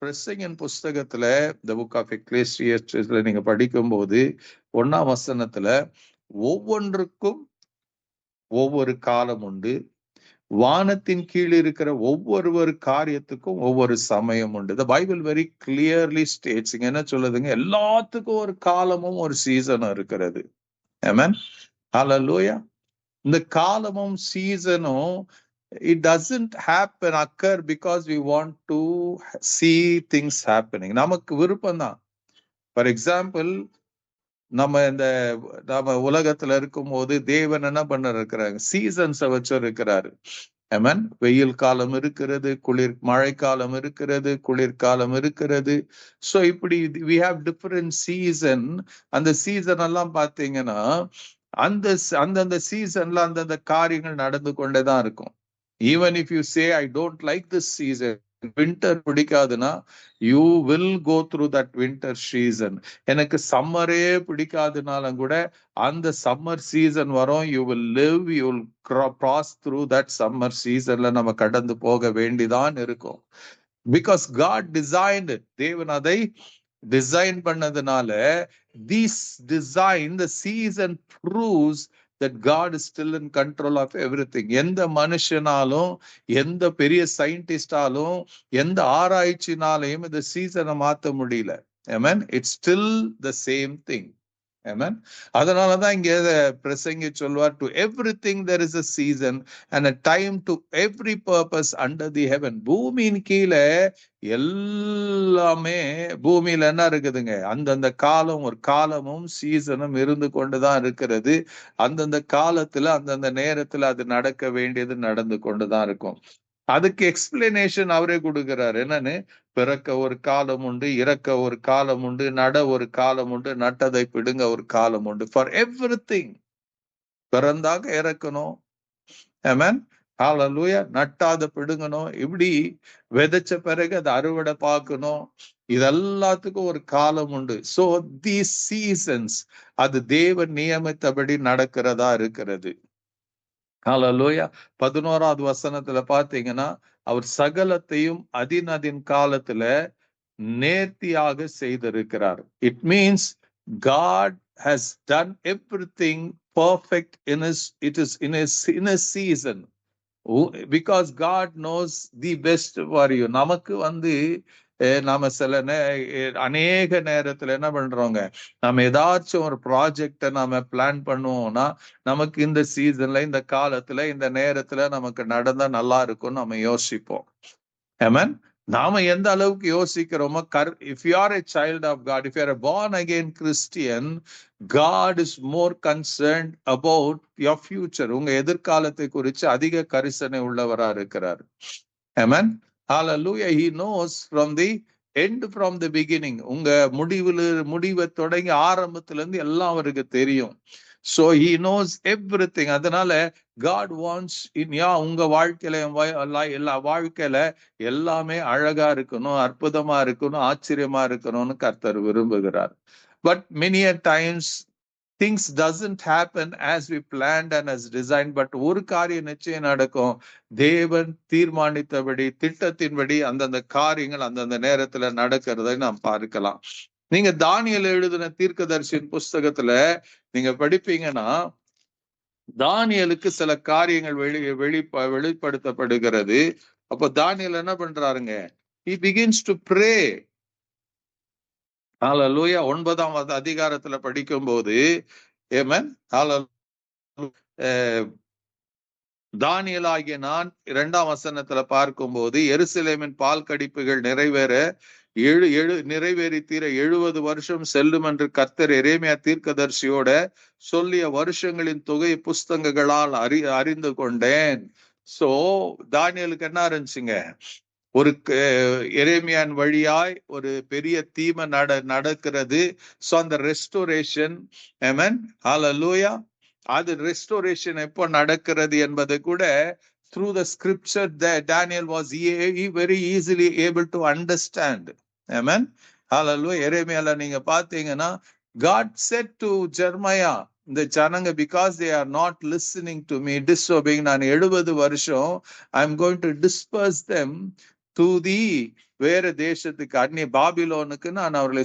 பிரசங்கின் புஸ்தகத்துல the book of எக்லேசியஸ்ல நீங்க படிக்கும்போது 1ஆம் வசனத்துல ஒவ்வொன்றுக்கும் ஒவ்வொரு காலம் உண்டு, வானத்தின் கீழ் இருக்கிற ஒவ்வொரு காரியத்துக்கும் ஒவ்வொரு சமயம் உண்டு. The Bible very clearly states, என்ன சொல்லுதுங்க, எல்லாத்துக்கும் ஒரு காலமும் ஒரு சீசனும் இருக்கிறது. Amen. Hallelujah. இந்த காலமும் சீசனும் it doesn't occur because we want to see things happening. நமக்கு விருப்பம் தான். ஃபார் எக்ஸாம்பிள், நம்ம உலகத்துல இருக்கும் போது தேவன் என்ன பண்ண இருக்கிறாங்க, சீசன்ஸை வச்சு இருக்கிறாரு. ஆமென். வெயில் காலம் இருக்கிறது, மழைக்காலம் இருக்கிறது, குளிர்காலம் இருக்கிறது. ஸோ இப்படி we have different season. அந்த சீசன் எல்லாம் பாத்தீங்கன்னா அந்தந்த சீசன்ல அந்தந்த காரியங்கள் நடந்து கொண்டேதான் இருக்கும். Even if you say I don't like this season, winter பிடிக்காதுன்னா you will go through that winter season. எனக்கு சம்மரே பிடிக்காதுனாலும் கூட அந்த சம்மர் சீசன் வரும். You will live, you will cross through that summer சீசன்ல நம்ம கடந்து போக வேண்டிதான் இருக்கும். பிகாஸ் காட் டிசைன்ட், தேவன் அதை டிசைன் பண்ணதுனால this design, the season proves that God is still in control of everything. எந்த மனுஷனாலும், எந்த பெரிய சயின்டிஸ்டாலும், எந்த ஆராய்ச்சினாலையும் இந்த சீசனை மாத்த முடியல. Amen. It's still the same thing. Amen. அதனாலதான் இங்க பிரசங்கி சொல்வார், to everything there is a season and a time to every purpose under the heaven. பூமியின் கீழே எல்லாமே, பூமியில என்ன இருக்குதுங்க, அந்தந்த காலம், ஒரு காலமும் சீசனும் இருந்து கொண்டுதான் இருக்கிறது. அந்தந்த காலத்துல அந்தந்த நேரத்துல அது நடக்க வேண்டியது நடந்து கொண்டுதான் இருக்கும். அதுக்கு எக்ஸ்பிளனேஷன் அவரே கொடுக்கிறார். என்னன்னு, பிறக்க ஒரு காலம் உண்டு, இறக்க ஒரு காலம் உண்டு, நட ஒரு காலம் உண்டு, நட்டதை பிடுங்க ஒரு காலம் உண்டு. For everything. பிறந்தாக இறக்கணும், ஆமென், ஹல்லேலூயா, நட்டாத பிடுங்கணும், இப்படி விதைச்ச பிறகு அதை அறுவடை பார்க்கணும். இதெல்லாத்துக்கும் ஒரு காலம் உண்டு. சோ தீஸ் சீசன்ஸ் அது தேவன் நியமித்தபடி நடக்கிறதா இருக்கிறது. ஹல்லேலூயா. 11வது வசனத்துல பாத்தீங்கன்னா, அவர் சகலத்தையும் அதின் காலத்துல நேர்த்தியாக செய்திருக்கிறார். It means God has done everything perfect in his season, because God knows the best for you. நமக்கு நாம அநேக நேரத்துல என்ன பண்றோங்க, நம்ம ஏதாச்சும் ஒரு ப்ராஜெக்ட நாம பிளான் பண்ணுவோம்னா, நமக்கு இந்த சீசன்ல, இந்த காலத்துல, இந்த நேரத்துல நமக்கு நடந்தா நல்லா இருக்கும் நம்ம யோசிப்போம். ஆமென். நாம எந்த அளவுக்கு யோசிக்கிறோமோ, if you are a child of God, if you are a born again Christian, God is more concerned about your future. உங்க எதிர்காலத்தை குறித்து அதிக கரிசனை உள்ளவரா இருக்கிறார். ஆமென். Hallelujah. He knows from the end, from the beginning. உங்க முடிவை தொடங்கி ஆரம்பத்துல இருந்து எல்லாம் அவருக்கு தெரியும். So he knows everything. அதனால God wants in உங்க வாழ்க்கையில, எல்லா வாழ்க்கையில எல்லாமே அழகா இருக்கணும், அற்புதமா இருக்கணும், ஆச்சரியமா இருக்கணும்னு கர்த்தர் விரும்புகிறார். But many a times things doesn't happen as we planned and as designed. But ஒரு காரியம் நிச்சயம் நடக்கும். தேவன் தீர்மானித்தபடி, திட்டத்தின்படி அந்தந்த காரியங்கள் அந்தந்த நேரத்துல நடக்கிறதை நாம் பார்க்கலாம். நீங்க தானியேல் எழுதின தீர்க்கதரிசியின் புஸ்தகத்துல நீங்க படிப்பீங்கன்னா, தானியேலுக்கு சில காரியங்கள் வெளிப்படுத்தப்படுகிறது. அப்போ தானியேல் என்ன பண்றாருங்க, he begins to pray. ஹல்லேலூயா. 9ஆம் அதிகாரத்துல படிக்கும் போது, ஆமென், தானியேலாகிய நான் 2ஆம் வசனத்துல பார்க்கும்போது, எருசலேமின் பால் கடிப்புகள் நிறைவேறி தீர 70 வருஷம் செல்லும் என்று கர்த்தர் எரேமியா தீர்க்கதரிசியோட சொல்லிய வருஷங்களின் தொகை புஸ்தகங்களால் அறிந்து கொண்டேன். சோ தானியேலுக்கு என்ன இருந்துச்சுங்க, ஒரு எரேமியான் வழியாய் ஒரு பெரிய தீமை நடக்கிறது. சோ அந்த ரெஸ்டோரேஷன், ஆமென், ஹல்லேலூயா, அது ரெஸ்டோரேஷன் எப்போ நடக்கிறது என்பது கூட through the scripture that Daniel was very easily able to understand. Amen. Hallelujah. எரேமியால நீங்க பாத்தீங்கன்னா, God said to Jeremiah, இந்த ஜனங்க, because they are not listening to me, disobeying, நான் 70 வருஷம் I am going to disperse them தூதி வேற தேசத்துக்கு அந்நிய பாபிலோனுக்கு நான் அவர்களை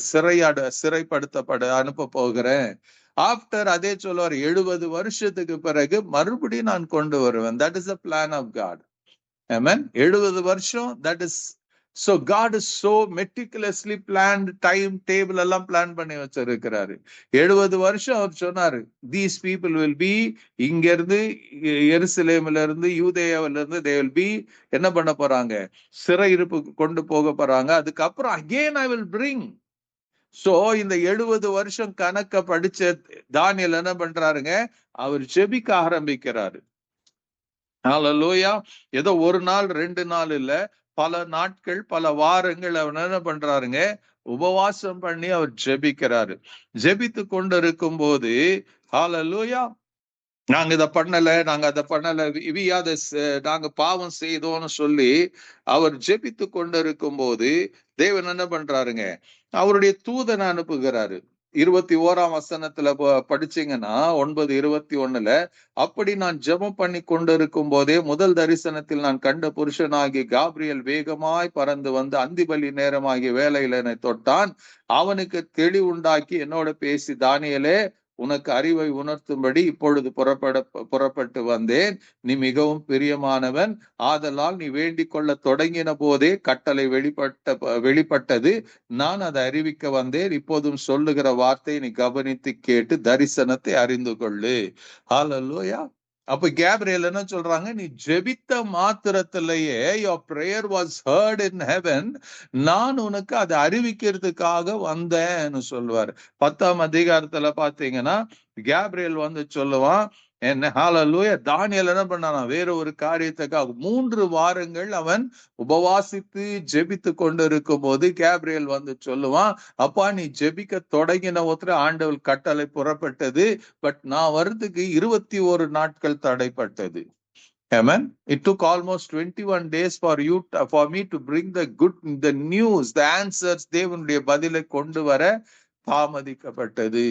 சிறைப்படுத்தப்பட அனுப்ப போகிறேன். ஆப்டர் அதே சொல்லுவார், 70 வருஷத்துக்கு பிறகு மறுபடியும் நான் கொண்டு வருவேன். That is the plan of God. ஆமென். 70 வருஷம். That is so God is so meticulously planned, time table எல்லாம் பிளான் பண்ணி வச்சிருக்கிறாரு. 70 வருஷம் அவர் சொன்னாரு, these people will be, இங்க இருந்து எருசலேம்ல இருந்து யூதேயாவில இருந்து they will be என்ன பண்ண போறாங்க, சிறையிருப்புக்கு கொண்டு போக போறாங்க. அதுக்கப்புறம் again I will bring. So இந்த 70 வருஷம் கணக்க படிச்ச தானியேல் என்ன பண்றாருங்க, அவர் ஜெபிக்க ஆரம்பிக்கிறாரு. ஹல்லேலூயா. ஏதோ ஒரு நாள் 2 நாள் இல்ல, பல நாட்கள் பல வாரங்கள் அவர் என்ன பண்றாருங்க, உபவாசம் பண்ணி அவர் ஜெபிக்கிறாரு. ஜெபித்து கொண்டு இருக்கும் போது ஹல்லேலூயா, நாங்க இதை பண்ணல, நாங்க அதை பண்ணல, நாங்க பாவம் செய்தோம்னு சொல்லி அவர் ஜெபித்து கொண்டு இருக்கும் போது தேவன் என்ன பண்றாருங்க, அவருடைய தூதனை அனுப்புகிறாரு. 21ஆம் வசனத்துல படிச்சீங்கன்னா 9:21, அப்படி நான் ஜெபம் பண்ணி கொண்டிருக்கும் போதே முதல் தரிசனத்தில் நான் கண்ட புருஷனாகி காப்ரியல் வேகமாய் பறந்து வந்து அந்திபலி நேரமாகிய வேலையில என்னை தொட்டான். அவனுக்கு தெளிவுண்டாக்கி என்னோட பேசி, தானியேலே, உனக்கு அறிவை உணர்த்தும்படி இப்பொழுது புறப்பட்டு வந்தேன். நீ மிகவும் பிரியமானவன், ஆதலால் நீ வேண்டிக் கொள்ள தொடங்கின போதே கட்டளை வெளிப்பட்டது. நான் அதை அறிவிக்க வந்தேன். இப்போதும் சொல்லுகிற வார்த்தை நீ கவனித்து கேட்டு தரிசனத்தை அறிந்து கொள்ளு. ஹல்லேலூயா. அப்ப கேப்ரியல் என்ன சொல்றாங்க, நீ ஜெபித்த மாத்திரத்திலேயே your prayer was heard in heaven, நான் உனக்கு அதை அறிவிக்கிறதுக்காக வந்தேன்னு சொல்லுவார். 10ஆம் அதிகாரத்துல பாத்தீங்கன்னா கேப்ரியல் வந்து சொல்லுவான் என்ன, ஹல்லேலூயா. தானியேல் என்ன பண்ணானா, வேற ஒரு காரியத்துக்காக 3 வாரங்கள் அவன் உபவாசித்து ஜெபித்து கொண்டு இருக்கும் போது கேப்ரியல் வந்து சொல்லுவான், அப்பா நீ ஜெபிக்க தொடங்கின ஒருத்தர் ஆண்டவர் கட்டளை புறப்பட்டது, பட் நான் வர்றதுக்கு 21 நாட்கள் தடைப்பட்டது. Amen. It took almost 21 days for me to bring the news, the answers. தேவனுடைய பதிலை கொண்டு வர தாமதிக்கப்பட்டது.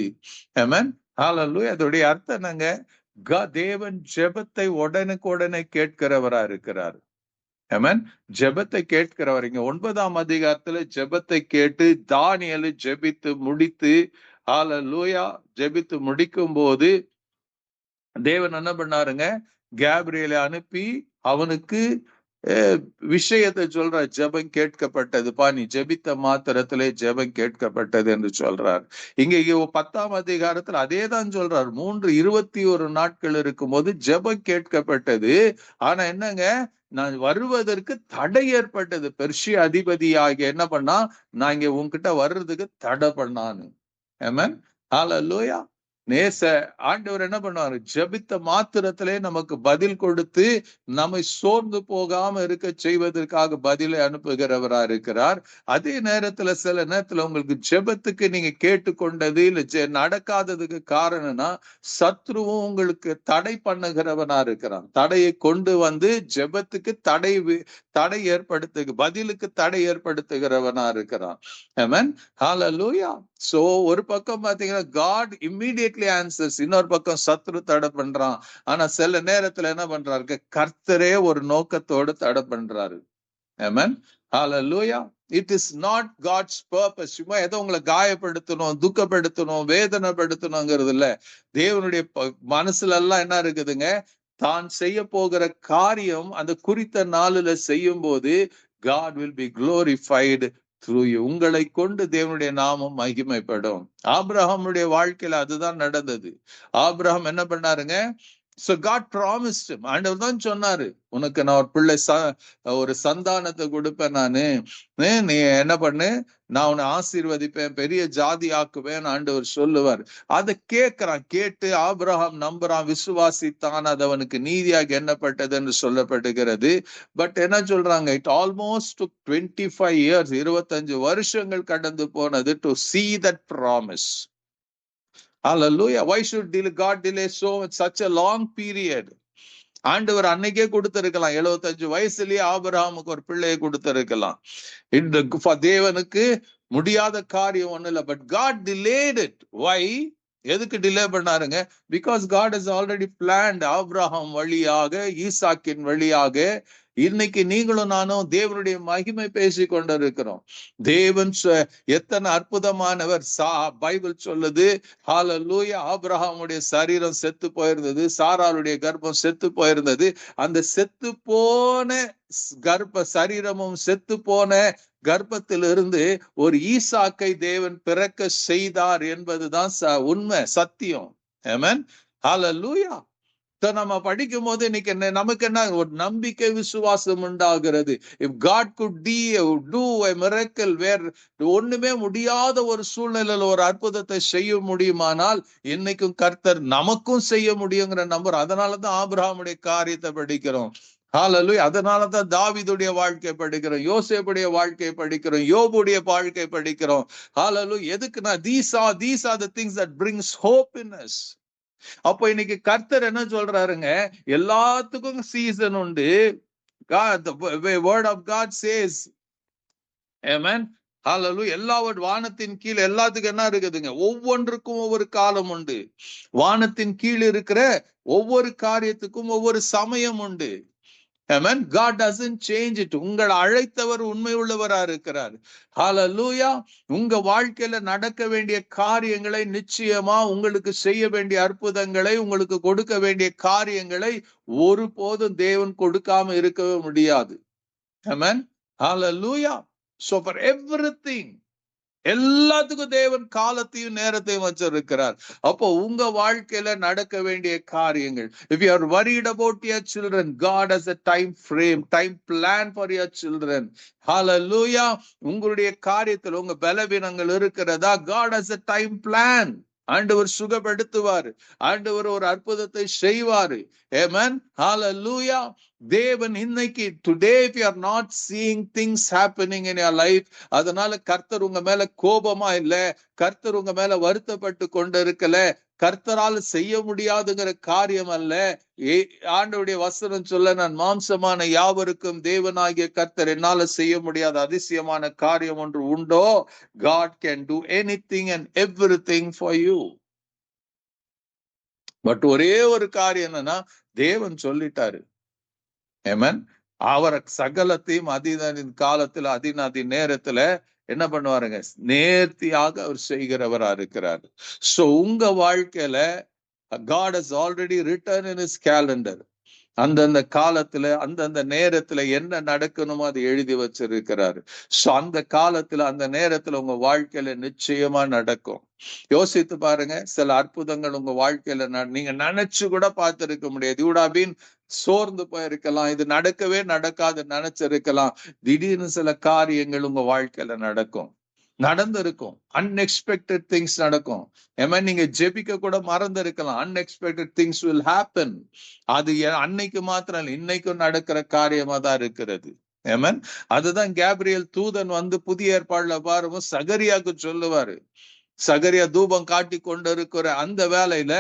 Amen. Hallelujah. அதோடைய அர்த்தம் என்னங்க, தேவன் ஜெபத்தை உடனுக்குடனே கேட்கிறவரா இருக்கிறார். ஆமென். ஜெபத்தை கேட்கிறவர். இங்க 9ஆம் அதிகாரத்துல ஜெபத்தை கேட்டு தானியேல் ஜெபித்து முடித்து, ஹல்லேலூயா, ஜெபித்து முடிக்கும் போது தேவன் என்ன பண்ணாருங்க, கேப்ரியலை அனுப்பி அவனுக்கு விஷயத்தை சொல்ற, ஜெபம் கேட்கப்பட்டதுப்பா, நீ ஜெபித்த மாத்திரத்திலே ஜெபம் கேட்கப்பட்டது என்று சொல்றார். இங்க 10ஆம் அதிகாரத்துல அதே தான் சொல்றார். 21 நாட்கள் இருக்கும்போது ஜெபம் கேட்கப்பட்டது. ஆனா என்னங்க, நான் வருவதற்கு தடை ஏற்பட்டது. பெர்ஷிய அதிபதியாக என்ன பண்ணா, நான் இங்க உன்கிட்ட வர்றதுக்கு தடை பண்ணான்னு. ஆமென். ஹல்லேலூயா. நேச ஆண்டவர் என்ன பண்ணுவாரு, ஜெபித்த மாத்திரத்திலே நமக்கு பதில் கொடுத்து நம்மை சோர்ந்து போகாம இருக்க செய்வதற்காக பதிலை அனுப்புகிறவரா இருக்கிறார். அதே நேரத்துல சில நேரத்துல உங்களுக்கு ஜெபத்துக்கு நீங்க கேட்டுக்கொண்டது இல்ல நடக்காததுக்கு காரணம்னா சத்ருவும் உங்களுக்கு தடை பண்ணுகிறவனா இருக்கிறான். தடையை கொண்டு வந்து ஜெபத்துக்கு தடை பதிலுக்கு தடை ஏற்படுத்துகிறவனா இருக்கிறான். ஆமென். ஹல்லேலூயா. சோ ஒரு பக்கம் பாத்தீங்கன்னா God immediately answers, இன்னொரு பக்கம் சத்ரு தடை பண்றான். ஆனா சில நேரத்துல என்ன பண்றாரு, கர்த்தரே ஒரு நோக்கத்தோடு தடை பண்றாரு. ஆமென். ஹல்லேலூயா. It is not God's purpose. சும்மா ஏதோ உங்களை காயப்படுத்தணும், துக்கப்படுத்தணும், வேதனைப்படுத்தணுங்கிறது இல்ல. தேவனுடைய மனசுல எல்லாம் என்ன இருக்குதுங்க, தான் செய்ய போகிற காரியம் அந்த குறித்த நாளில செய்யும் போது God will be glorified through you. உங்களை கொண்டு தேவனுடைய நாமம் மகிமைப்படும். ஆபிரகாமுடைய வாழ்க்கையில அதுதான் நடந்தது. ஆபிரகாம் என்ன பண்ணாருங்க, so God promised him. ஆண்டவர் தான் சொன்னாரு, உனக்கு நான் ஒரு பிள்ளை ஒரு சந்தானத்தை கொடுப்பேன், நானு நீ என்ன பண்ணு, நான் உன்னை ஆசீர்வதிப்பேன், பெரிய ஜாதி ஆக்குவேன் ஆண்டவர் சொல்லுவார். அதை கேட்கிறான். கேட்டு ஆபிரகாம் நம்புறான், விசுவாசித்தான், அது அவனுக்கு நீதியாக எண்ணப்பட்டது என்று சொல்லப்படுகிறது. பட் என்ன சொல்றாங்க, இட் ஆல்மோஸ்ட் took 25 years, 25 வருஷங்கள் கடந்து போனது to see that promise. Hallelujah. Why should God delay such a long period? ஆண்டவர் அன்னைக்கே கொடுத்திருக்கலாம். 75 வயசுலயே ஆபிரகாமுக்கு ஒரு பிள்ளையை கொடுத்திருக்கலாம். தேவனுக்கு முடியாத காரியம் ஒண்ணு இல்ல. But God delayed it. Why? எதுக்கு டிலே பண்ணாருங்க? Because God has already planned. ஆபிரகாம் வழியாக, ஈசாக்கின் வழியாக இன்னைக்கு நீங்களும் நானும் தேவனுடைய மகிமை பேசி கொண்டிருக்கிறோம். தேவன் எத்தனை அற்புதமானவர். பைபிள் சொல்லுது, ஹல்லேலூயா, ஆபிரகாமுடைய சரீரம் செத்து போயிருந்தது, சாராளுடைய கர்ப்பம் செத்து போயிருந்தது. அந்த செத்து போன சரீரமும் செத்து போன கர்ப்பத்திலிருந்து ஒரு ஈசாக்கை தேவன் பிறக்க செய்தார் என்பதுதான் உண்மை, சத்தியம். ஆமென், ஹல்லேலூயா. நம்ம படிக்கும் போது இன்னைக்கு நமக்கு என்ன ஒரு நம்பிக்கை, விசுவாசம் உண்டாகிறது. If God could do a miracle where ஒண்ணுமே முடியாத ஒரு சூழ்நிலையில ஒரு அற்புதத்தை செய்ய முடியுமானால் இன்னைக்கும் கர்த்தர் நமக்கும் செய்ய முடியுங்கிற நம்பர். அதனாலதான் ஆபிரகாமுடைய காரியத்தை படிக்கிறோம். ஹல்லேலூயா. அதனாலதான் தாவீதுடைய வாழ்க்கை படிக்கிறோம், யோசேப்புடைய வாழ்க்கை படிக்கிறோம், யோபுடைய வாழ்க்கை படிக்கிறோம். ஹல்லேலூயா. எதுக்குன்னா these are the things that brings hope in us. அப்போ இன்னைக்கு கர்த்தர் என்ன சொல்றாருங்க, எல்லாத்துக்கும் சீசன் உண்டு. God, the word of God says, amen, hallelujah. எல்லாவற்ற வானத்தின் கீழ் எல்லாத்துக்கும் என்ன இருக்குதுங்க, ஒவ்வொன்றுக்கும் ஒவ்வொரு காலம் உண்டு. வானத்தின் கீழ் இருக்கிற ஒவ்வொரு காரியத்துக்கும் ஒவ்வொரு சமயம் உண்டு. Amen. God doesn't change it. உங்களை அழைத்தவர் உண்மை உள்ளவரா இருக்கிறார். ஹல்லேலூயா. உங்க வாழ்க்கையில நடக்க வேண்டிய காரியங்களை, நிச்சயமா உங்களுக்கு செய்ய வேண்டிய அற்புதங்களை, உங்களுக்கு கொடுக்க வேண்டிய காரியங்களை ஒருபோதும் தேவன் கொடுக்காம இருக்கவே முடியாது. Amen. Hallelujah. So for everything, எல்லாத்துக்கும் தேவன் காலத்தையும் நேரத்தையும் வச்சிருக்கிறார். அப்போ உங்க வாழ்க்கையில நடக்க வேண்டிய காரியங்கள், if you are worried about your children, God has a time frame, time plan for your children. Hallelujah. உங்களுடைய காரியத்தில் உங்க பலவீனங்கள் இருக்கிறதா, God has a time plan. ஆண்டவர் சுகப்படுத்துவார், ஆண்டவர் ஒரு அற்புதத்தை செய்வாரு. ஆமென், ஹல்லேலூயா. தேவன் இன்னைக்கு today if you are not seeing things happening in your life, அதனால கர்த்தர் உங்க மேல கோபமா இல்ல, கர்த்தர் உங்க மேல வருத்தப்பட்டு கொண்டிருக்கல, கர்த்தரால் செய்ய முடியாதுங்கிற காரியம் அல்ல. ஆண்டவருடைய வசனம் சொல்ல, நான் மாம்சமான யாவருக்கும் தேவனாகிய கர்த்தர் என்னால செய்ய முடியாத அதிசயமான காரியம் ஒன்று உண்டோ? God can do anything and everything for you. But ஒரே ஒரு காரியம் என்னன்னா, தேவன் சொல்லிட்டாரு. ஆமென். அவர் சகலத்தையும் அதின் காலத்துல அதின் நேரத்துல என்ன பண்ணுவாருங்க, நேர்த்தியாக அவர் செய்கிறவரா இருக்கிறார். சோ உங்க வாழ்க்கையில God has already written in his calendar. அந்தந்த காலத்துல அந்தந்த நேரத்துல என்ன நடக்கணுமோ அதை எழுதி வச்சிருக்கிறாரு. சோ அந்த காலத்துல அந்த நேரத்துல உங்க வாழ்க்கையில நிச்சயமா நடக்கும். யோசித்து பாருங்க, சில அற்புதங்கள் உங்க வாழ்க்கையில நீங்க நினைச்சு கூட பார்த்திருக்க முடியாது. You would have been சோர்ந்து போயிருக்கலாம், இது நடக்கவே நடக்காது நினைச்சிருக்கலாம். திடீர்னு சில காரியங்கள் உங்க வாழ்க்கையில நடக்கும், நடந்திருக்கும். அன்எக்ஸ்பெக்டட் திங்ஸ் நடக்கும். நீங்க ஜெபிக்க கூட மறந்து இருக்கலாம். Unexpected things will happen. அது அன்னைக்கு மாத்திரம் இல்லை, இன்னைக்கும் நடக்கிற காரியமா தான் இருக்கிறது. ஆமென். அதுதான் கேப்ரியல் தூதன் வந்து புதிய ஏற்பாடுல பாருங்க சகரியாவுக்கு சொல்லுவாரு. சகரியா தூபம் காட்டி கொண்டிருக்கிற அந்த வேலையில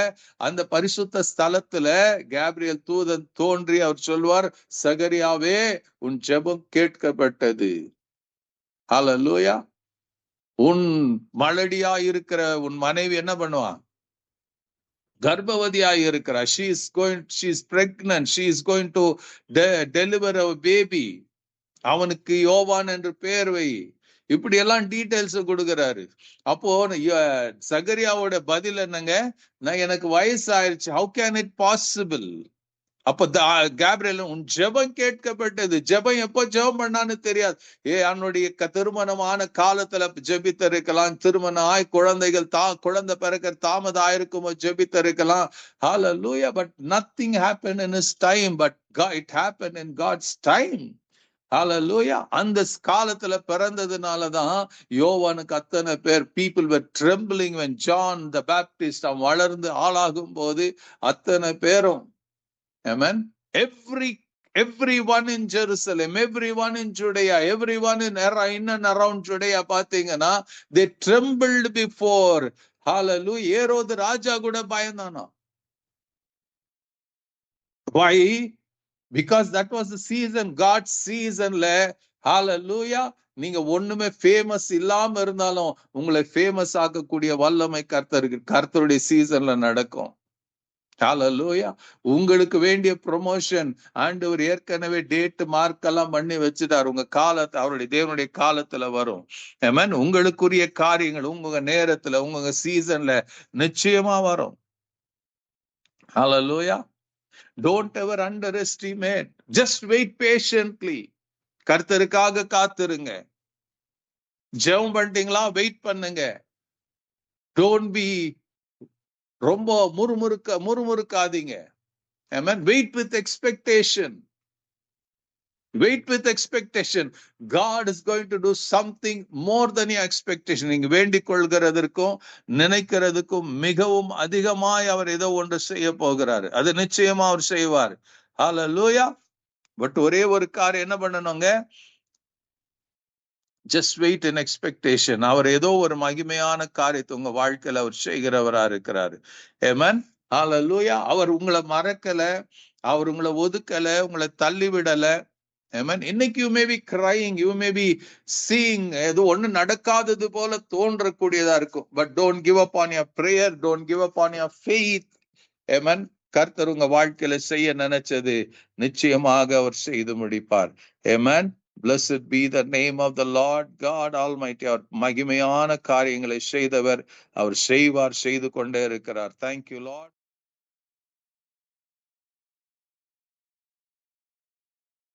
அந்த பரிசுத்த ஸ்தலத்துல கேப்ரியல் தூதன் தோன்றி அவர் சொல்வார், சகரியாவே உன் ஜெபம் கேட்கப்பட்டது. ஹல்லேலூயா. உன் மலடியா இருக்கிற உன் மனைவி என்ன பண்ணுவா, கர்ப்பவதியாய் இருக்கிறார். she is pregnant, she is going to deliver a baby. அவனுக்கு யோவான் என்று பெயர் வை. இப்படி எல்லாம் டீடைல்ஸ் கொடுக்கிறாரு. அப்போ சகரியாவோட பதில் என்னங்க, நான் எனக்கு வயசு ஆயிடுச்சு, how can it possible? அப்ப கேப்ரியல் உன் ஜெபம் கேட்கப்பட்டது. ஜெபம் எப்போ ஜெபம் பண்ணான்னு தெரியாது. அவனுடைய திருமணமான காலத்துல ஜெபித்திருக்கலாம், திருமணம் ஆய் குழந்தைகள் குழந்தை பிறக்க தாமதம் ஆயிருக்குமோ ஜெபித்திருக்கலாம். ஹல்லேலூயா. But nothing happened in his time, but it happened in God's time. ஹல்லேலூயா. அந்த காலத்துல பிறந்ததுனாலதான் யோவானுக்கு அத்தனை பேர், people were trembling when John the Baptist அவன் வளர்ந்து ஆளாகும் போது அத்தனை பேரும், amen, everyone in Jerusalem, everyone in Judea, everyone in and around Judea பாத்தீங்கன்னா they trembled before. hallelujah. ஏரோது ராஜா கூட பயந்தானா. why? Because that was the season, God's seasonல. hallelujah. நீங்க ஒண்ணுமே ஃபேமஸ் இல்லாம இருந்தாலும் உங்களை ஃபேமஸ் ஆக்கக்கூடிய வல்லமை கர்த்தருக்கு கர்த்தருடைய சீசன்ல நடக்கும். ஹalleluya. உங்களுக்கு வேண்டிய ப்ரொமோஷன் ஆண்டவர் ஏற்கனவே டேட் மார்க் எல்லாம் பண்ணி வச்சுட்டார். உங்க காலத்தை அவருடைய தேவனுடைய காலத்துல வரும். ஆமென். உங்களுக்குரிய காரியங்கள் உங்க நேரத்துல உங்க சீசன்ல நிச்சயமா வரும். ஹalleluya. Don't ever underestimate. Just wait patiently. கர்த்தருக்காக காத்திருங்க. ஜெபம் பண்ணிட்டீங்களா? வெயிட் பண்ணுங்க. Don't be ரொம்ப முறுமுறுக்காதீங்க. Amen. Wait with expectation. Wait with expectation. God is going to do something more than your expectation. நீங்க வேண்டிக் கொள்கிறதற்கும் நினைக்கிறதுக்கும் மிகவும் அதிகமாய் அவர் ஏதோ ஒன்று செய்ய போகிறாரு. அது நிச்சயமா அவர் செய்வார். ஹalleluya. பட் ஒரே ஒரு காரியம் என்ன பண்ணணுங்க? ஜஸ்ட் வெயிட் இன் எக்ஸ்பெக்டேஷன். அவர் ஏதோ ஒரு மகிமையான காரியத்தை உங்க வாழ்க்கையில அவர் செய்கிறவரா இருக்கிறாரு. ஆமென். ஹalleluya. அவர் உங்களை மறக்கல, அவர் உங்களை ஒதுக்கல, உங்களை தள்ளி விடல. ஆமென். இன்னைக்கு you may be crying, you may be seeing, ஏதோ ஒண்ணு நடக்காதது போல தோன்றக்கூடியதா இருக்கும். But don't give up on your prayer, don't give up on your faith. ஆமென். கர்த்தர் உங்க வாழ்க்கையில செய்ய நினைச்சது நிச்சயமாக அவர் செய்து முடிப்பார். ஆமென். Blessed be the name of the Lord God Almighty. அவர் மகிமையான காரியங்களை செய்தவர், அவர் செய்வார், செய்து கொண்டே இருக்கிறார். Thank you Lord.